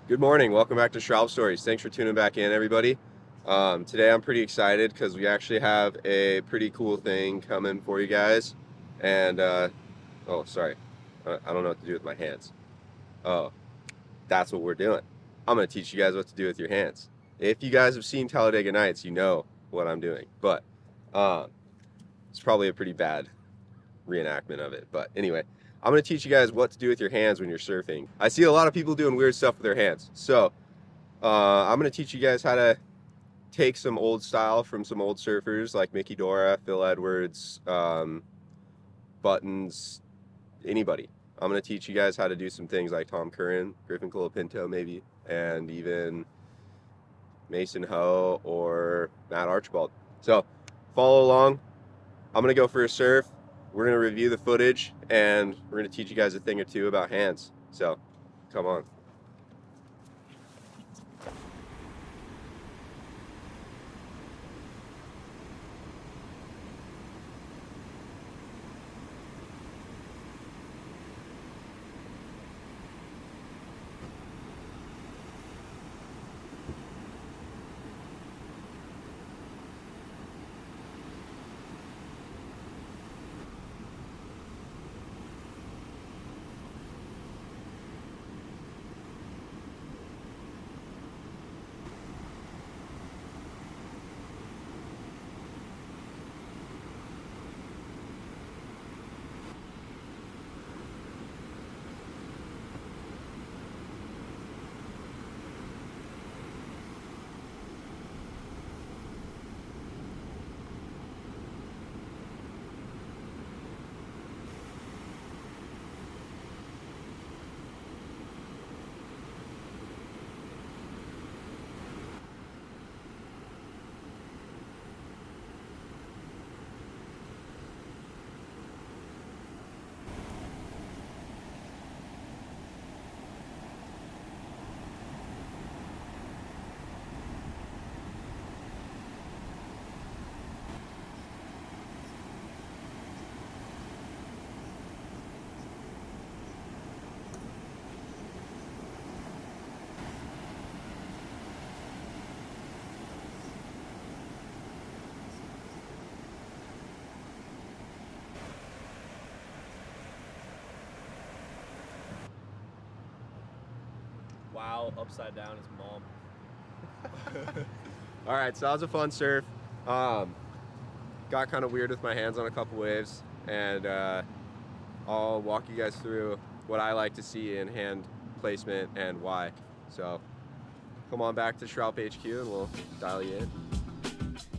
Good morning. Welcome back to Shralp Stories. Thanks for tuning back in, everybody. Today I'm pretty excited because we actually have a pretty cool thing coming for you guys. And, oh, sorry. I don't know what to do with my hands. Oh, that's what we're doing. I'm going to teach you guys what to do with your hands. If you guys have seen Talladega Nights, you know what I'm doing. But it's probably a pretty bad reenactment of it. But anyway, I'm going to teach you guys what to do with your hands when you're surfing. I see a lot of people doing weird stuff with their hands. So, I'm going to teach you guys how to take some old style from some old surfers like Mickey Dora, Phil Edwards, Buttons, anybody. I'm going to teach you guys how to do some things like Tom Curran, Griffin Colapinto maybe, and even Mason Ho or Matt Archibald. So follow along. I'm going to go for a surf. We're going to review the footage and we're going to teach you guys a thing or two about hands. So come on. Wow, upside down is mom. All right, so that was a fun surf. Um, got kind of weird with my hands on a couple waves, and I'll walk you guys through what I like to see in hand placement and why. So come on back to Shralp HQ and we'll dial you in.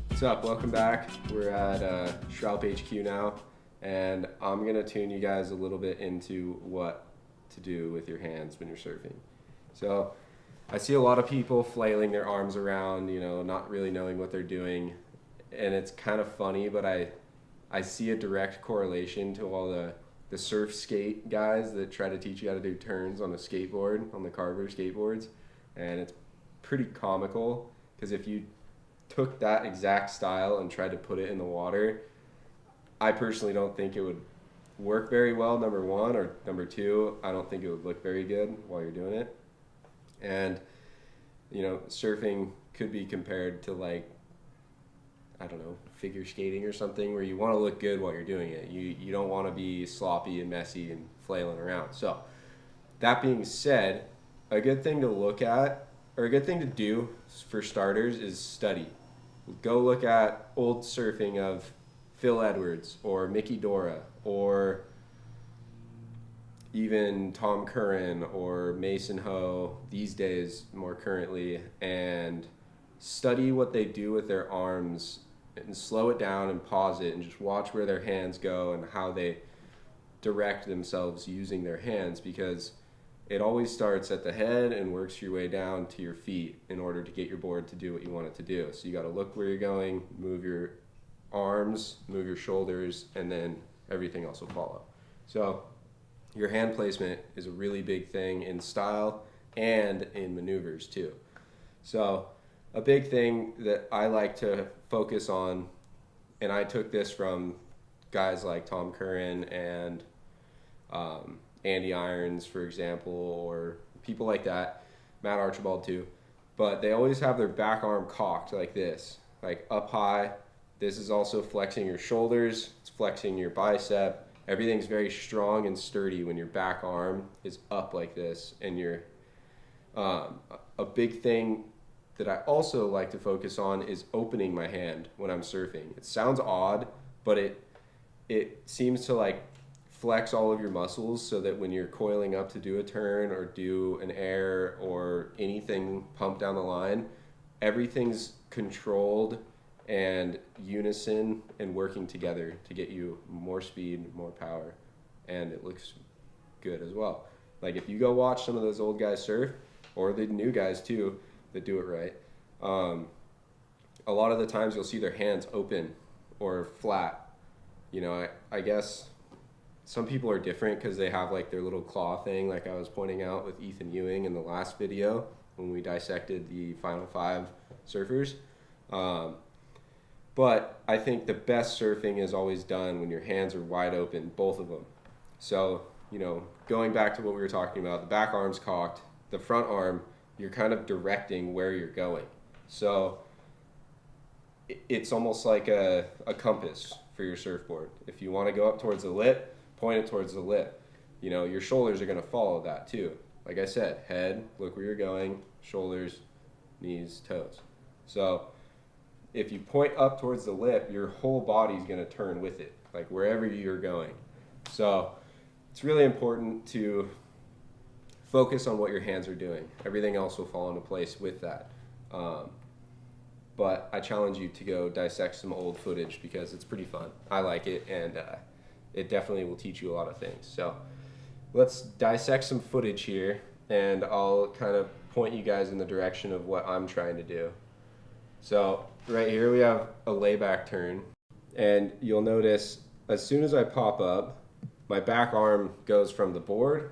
What's up? Welcome back. We're at Shralp HQ now, and I'm gonna tune you guys a little bit into what to do with your hands when you're surfing. So I see a lot of people flailing their arms around, not really knowing what they're doing, and it's kind of funny, but I see a direct correlation to all the surf skate guys that try to teach you how to do turns on a skateboard, on the Carver skateboards, and it's pretty comical because if you took that exact style and tried to put it in the water, I personally don't think it would work very well, number one, or number two, I don't think it would look very good while you're doing it. And surfing could be compared to, like, I don't know, figure skating or something, where you want to look good while you're doing it. You don't want to be sloppy and messy and flailing around. So that being said, a good thing to look at, or a good thing to do for starters, is study. Go look at old surfing of Phil Edwards or Mickey Dora or even Tom Curran or Mason Ho these days more currently, and study what they do with their arms and slow it down and pause it and just watch where their hands go and how they direct themselves using their hands, because it always starts at the head and works your way down to your feet in order to get your board to do what you want it to do. So you got to look where you're going, move your arms, move your shoulders, and then everything else will follow. So your hand placement is a really big thing in style and in maneuvers too. So a big thing that I like to focus on, and I took this from guys like Tom Curran and Andy Irons, for example, or people like that. Matt Archibald too, but they always have their back arm cocked like this, like up high. This is also flexing your shoulders, it's flexing your bicep. Everything's very strong and sturdy when your back arm is up like this. And you're a big thing that I also like to focus on is opening my hand when I'm surfing. It sounds odd, but it seems to like flex all of your muscles so that when you're coiling up to do a turn or do an air or anything pump down the line, everything's controlled and unison and working together to get you more speed, more power, and it looks good as well. Like if you go watch some of those old guys surf, or the new guys too that do it right, a lot of the times you'll see their hands open or flat. You know, I guess some people are different because they have like their little claw thing, like I was pointing out with Ethan Ewing in the last video when we dissected the Final 5 surfers. But I think the best surfing is always done when your hands are wide open, both of them. So, you know, going back to what we were talking about, the back arm's cocked, the front arm, you're kind of directing where you're going. So it's almost like a compass for your surfboard. If you want to go up towards the lip, point it towards the lip. You know, your shoulders are going to follow that too. Like I said, head, look where you're going, shoulders, knees, toes. So if you point up towards the lip, your whole body's going to turn with it, like wherever you're going. So it's really important to focus on what your hands are doing. Everything else will fall into place with that. But I challenge you to go dissect some old footage because it's pretty fun. I like it, and it definitely will teach you a lot of things. So let's dissect some footage here, and I'll kind of point you guys in the direction of what I'm trying to do. So right here we have a layback turn, and you'll notice as soon as I pop up, my back arm goes from the board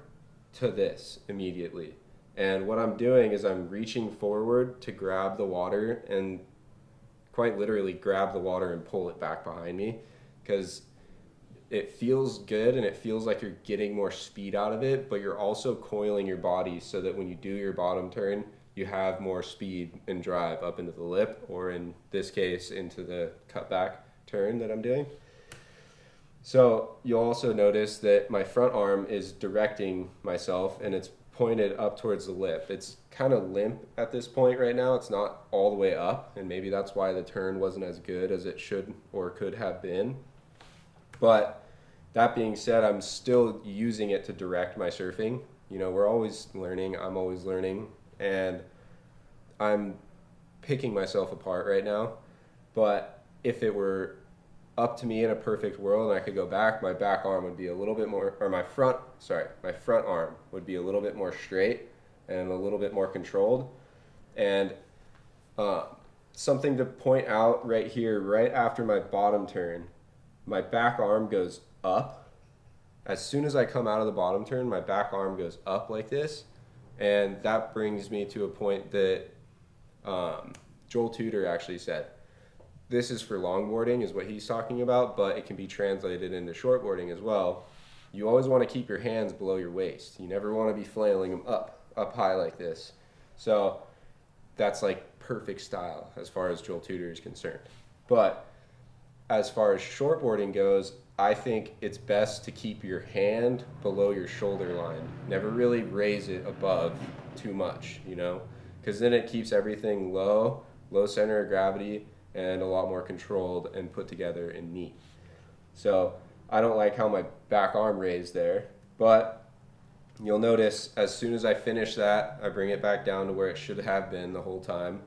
to this immediately. And what I'm doing is I'm reaching forward to grab the water and quite literally grab the water and pull it back behind me because it feels good and it feels like you're getting more speed out of it, but you're also coiling your body so that when you do your bottom turn, you have more speed and drive up into the lip, or in this case, into the cutback turn that I'm doing. So you'll also notice that my front arm is directing myself and it's pointed up towards the lip. It's kind of limp at this point right now. It's not all the way up, and maybe that's why the turn wasn't as good as it should or could have been. But that being said, I'm still using it to direct my surfing. You know, we're always learning. I'm always learning, and I'm picking myself apart right now. But if it were up to me in a perfect world and I could go back, my back arm would be a little bit more, or my front arm would be a little bit more straight and a little bit more controlled. And something to point out right here, right after my bottom turn, my back arm goes up. As soon as I come out of the bottom turn, my back arm goes up like this. And that brings me to a point that Joel Tudor actually said. This is for longboarding is what he's talking about, but it can be translated into shortboarding as well. You always want to keep your hands below your waist. You never want to be flailing them up high like this. So that's like perfect style as far as Joel Tudor is concerned. But as far as shortboarding goes, I think it's best to keep your hand below your shoulder line. Never really raise it above too much, you know, because then it keeps everything low center of gravity, and a lot more controlled and put together and neat. So I don't like how my back arm raised there, but you'll notice as soon as I finish that, I bring it back down to where it should have been the whole time,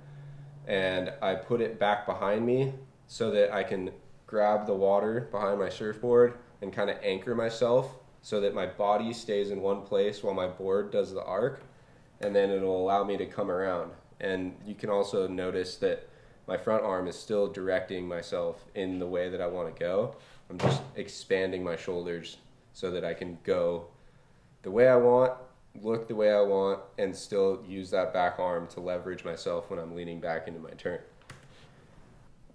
and I put it back behind me so that I can grab the water behind my surfboard and kind of anchor myself so that my body stays in one place while my board does the arc, and then it'll allow me to come around. And you can also notice that my front arm is still directing myself in the way that I want to go. I'm just expanding my shoulders so that I can go the way I want, look the way I want, and still use that back arm to leverage myself when I'm leaning back into my turn.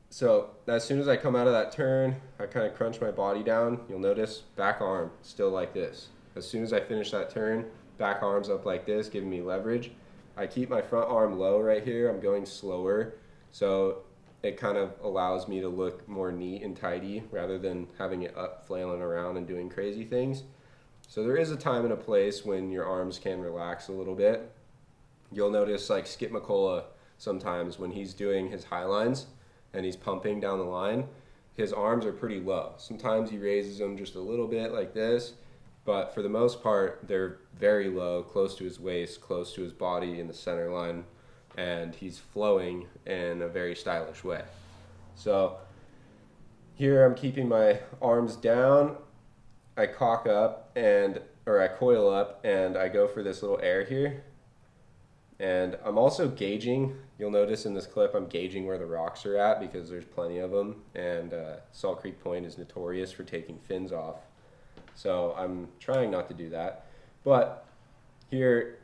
So as soon as I come out of that turn, I kind of crunch my body down. You'll notice back arm still like this. As soon as I finish that turn, back arm's up like this, giving me leverage. I keep my front arm low right here. I'm going slower, so it kind of allows me to look more neat and tidy rather than having it up flailing around and doing crazy things. So there is a time and a place when your arms can relax a little bit. You'll notice like Skip McCullough sometimes when he's doing his high lines and he's pumping down the line, his arms are pretty low. Sometimes he raises them just a little bit like this, but for the most part, they're very low, close to his waist, close to his body in the center line, and he's flowing in a very stylish way. So here I'm keeping my arms down. I cock up or I coil up and I go for this little air here. And I'm also gauging, you'll notice in this clip, I'm gauging where the rocks are at because there's plenty of them. And Salt Creek Point is notorious for taking fins off. So I'm trying not to do that. But here,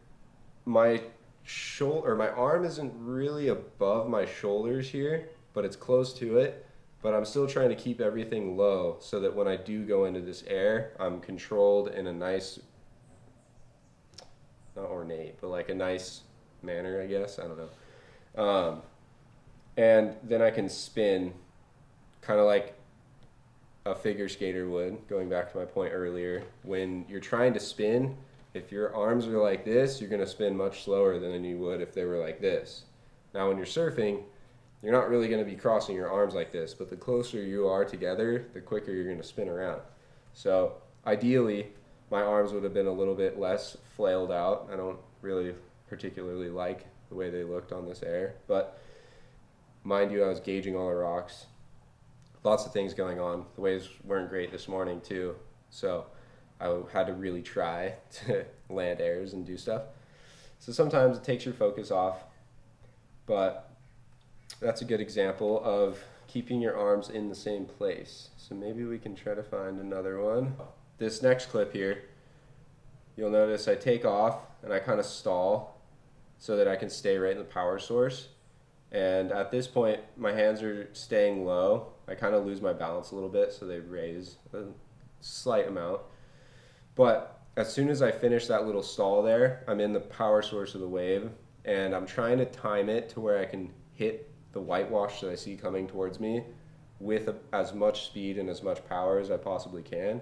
my arm isn't really above my shoulders here, but it's close to it. But I'm still trying to keep everything low so that when I do go into this air, I'm controlled in a nice, not ornate, but like a nice manner, I guess. I don't know. And then I can spin kind of like a figure skater would, going back to my point earlier. When you're trying to spin, if your arms are like this, you're going to spin much slower than you would if they were like this. Now when you're surfing, you're not really going to be crossing your arms like this, but the closer you are together, the quicker you're going to spin around. So ideally, my arms would have been a little bit less flailed out. I don't really particularly like the way they looked on this air, but mind you, I was gauging all the rocks. Lots of things going on. The waves weren't great this morning too, so I had to really try to land airs and do stuff. So sometimes it takes your focus off, but that's a good example of keeping your arms in the same place. So maybe we can try to find another one. This next clip here, you'll notice I take off and I kind of stall so that I can stay right in the power source. And at this point, my hands are staying low. I kind of lose my balance a little bit, so they raise a slight amount. But as soon as I finish that little stall there, I'm in the power source of the wave, and I'm trying to time it to where I can hit the whitewash that I see coming towards me with as much speed and as much power as I possibly can.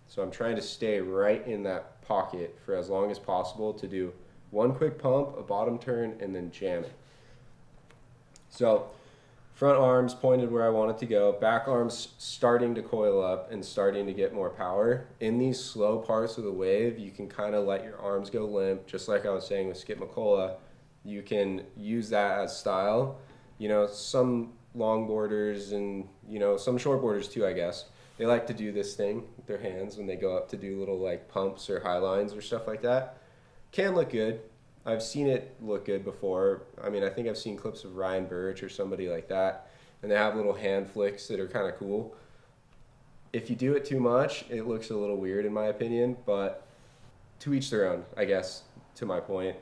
So I'm trying to stay right in that pocket for as long as possible to do one quick pump, a bottom turn, and then jam it. So front arms pointed where I want it to go, back arms starting to coil up and starting to get more power. In these slow parts of the wave, you can kind of let your arms go limp, just like I was saying with Skip McCullough. You can use that as style. You know, some longboarders and, you know, some shortboarders too, I guess, they like to do this thing with their hands when they go up to do little like pumps or high lines or stuff like that. Can look good. I've seen it look good before. I mean, I think I've seen clips of Ryan Birch or somebody like that, and they have little hand flicks that are kind of cool. If you do it too much, it looks a little weird in my opinion, but to each their own, I guess, to my point.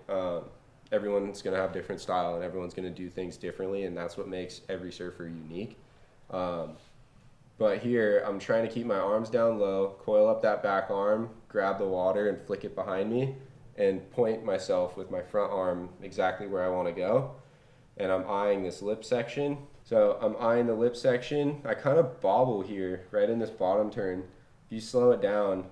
Everyone's going to have different style, and everyone's going to do things differently, and that's what makes every surfer unique. But here, I'm trying to keep my arms down low, coil up that back arm, grab the water and flick it behind me, and point myself with my front arm exactly where I want to go. And I'm eyeing this lip section. So I'm eyeing the lip section. I kind of bobble here, right in this bottom turn. If you slow it down,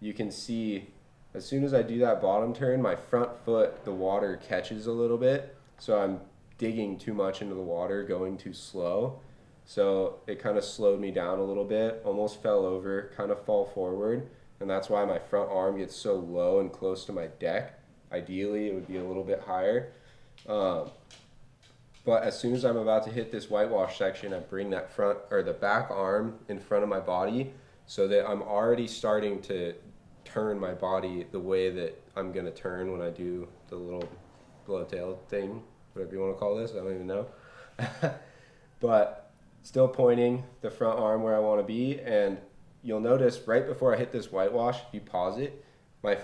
you can see as soon as I do that bottom turn, my front foot, the water catches a little bit. So I'm digging too much into the water, going too slow. So it kind of slowed me down a little bit, almost fell over, kind of fall forward. And that's why my front arm gets so low and close to my deck. Ideally, it would be a little bit higher. But as soon as I'm about to hit this whitewash section, I bring that front or the back arm in front of my body so that I'm already starting to turn my body the way that I'm going to turn when I do the little blowtail thing, whatever you want to call this. I don't even know. But still pointing the front arm where I want to be, and you'll notice right before I hit this whitewash, if you pause it, my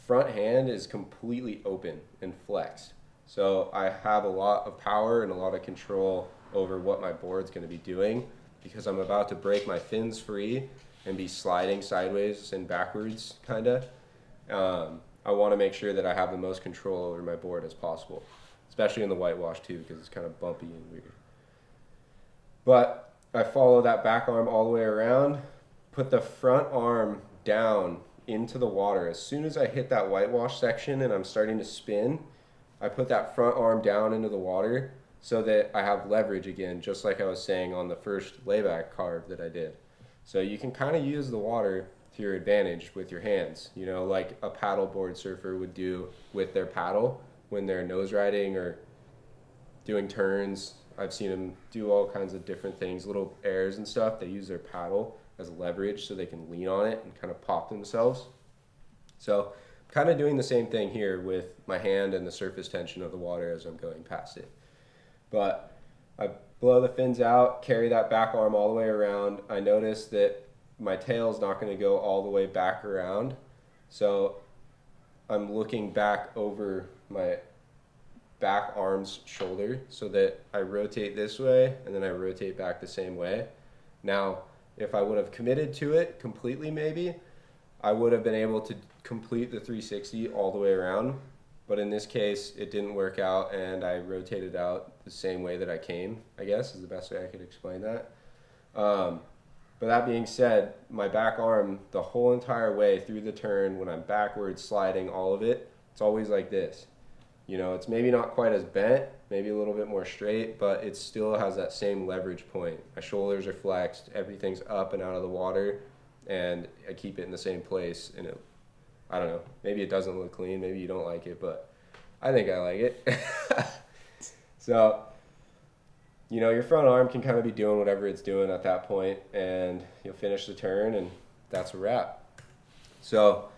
front hand is completely open and flexed. So I have a lot of power and a lot of control over what my board's going to be doing because I'm about to break my fins free and be sliding sideways and backwards kind of. I want to make sure that I have the most control over my board as possible, especially in the whitewash too, because it's kind of bumpy and weird. But I follow that back arm all the way around, put the front arm down into the water. As soon as I hit that whitewash section and I'm starting to spin, I put that front arm down into the water so that I have leverage again, just like I was saying on the first layback carve that I did. So you can kind of use the water to your advantage with your hands, you know, like a paddleboard surfer would do with their paddle when they're nose riding or doing turns. I've seen them do all kinds of different things, little airs and stuff. They use their paddle as leverage so they can lean on it and kind of pop themselves. So I'm kind of doing the same thing here with my hand and the surface tension of the water as I'm going past it. But I blow the fins out, carry that back arm all the way around. I notice that my tail's not going to go all the way back around. So I'm looking back over my back arm's shoulder so that I rotate this way and then I rotate back the same way. Now, if I would have committed to it completely, maybe I would have been able to complete the 360 all the way around. But in this case, it didn't work out, and I rotated out the same way that I came, I guess, is the best way I could explain that. But that being said, my back arm, the whole entire way through the turn, when I'm backwards, sliding, all of it, it's always like this. You know, it's maybe not quite as bent, maybe a little bit more straight, but it still has that same leverage point. My shoulders are flexed, everything's up and out of the water, and I keep it in the same place, and it, I don't know, maybe it doesn't look clean, maybe you don't like it, but I think I like it. So, you know, your front arm can kind of be doing whatever it's doing at that point, and you'll finish the turn, and that's a wrap. So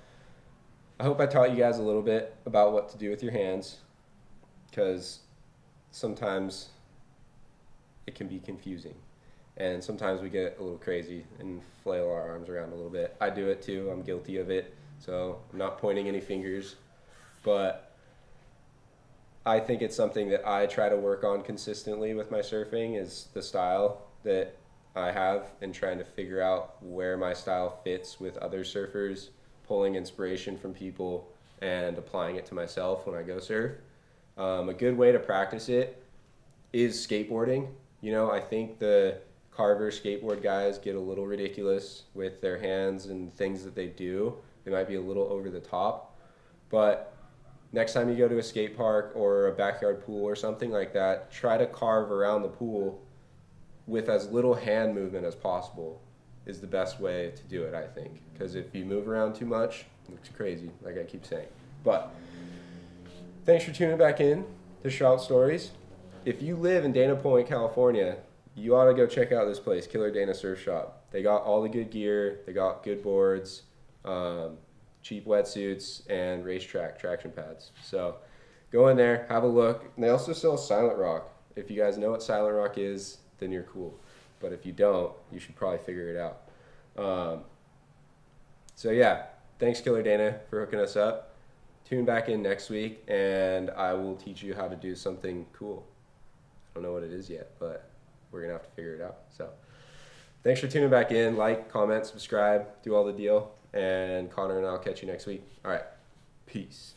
I hope I taught you guys a little bit about what to do with your hands, because sometimes it can be confusing, and sometimes we get a little crazy and flail our arms around a little bit. I do it too, I'm guilty of it, so I'm not pointing any fingers, but I think it's something that I try to work on consistently with my surfing, is the style that I have and trying to figure out where my style fits with other surfers, pulling inspiration from people and applying it to myself when I go surf. A good way to practice it is skateboarding. You know, I think the carver skateboard guys get a little ridiculous with their hands and things that they do. They might be a little over the top, but next time you go to a skate park or a backyard pool or something like that, try to carve around the pool with as little hand movement as possible is the best way to do it, I think. Because if you move around too much, it looks crazy, like I keep saying. But thanks for tuning back in to Shralp Stories. If you live in Dana Point, California, you ought to go check out this place, Killer Dana Surf Shop. They got all the good gear, they got good boards, cheap wetsuits, and racetrack traction pads. So go in there, have a look. And they also sell Silent Rock. If you guys know what Silent Rock is, then you're cool. But if you don't, you should probably figure it out. So yeah, thanks Killer Dana for hooking us up. Tune back in next week and I will teach you how to do something cool. I don't know what it is yet, but we're gonna have to figure it out. So thanks for tuning back in. Like, comment, subscribe, do all the deal. And Connor and I'll catch you next week. All right, peace.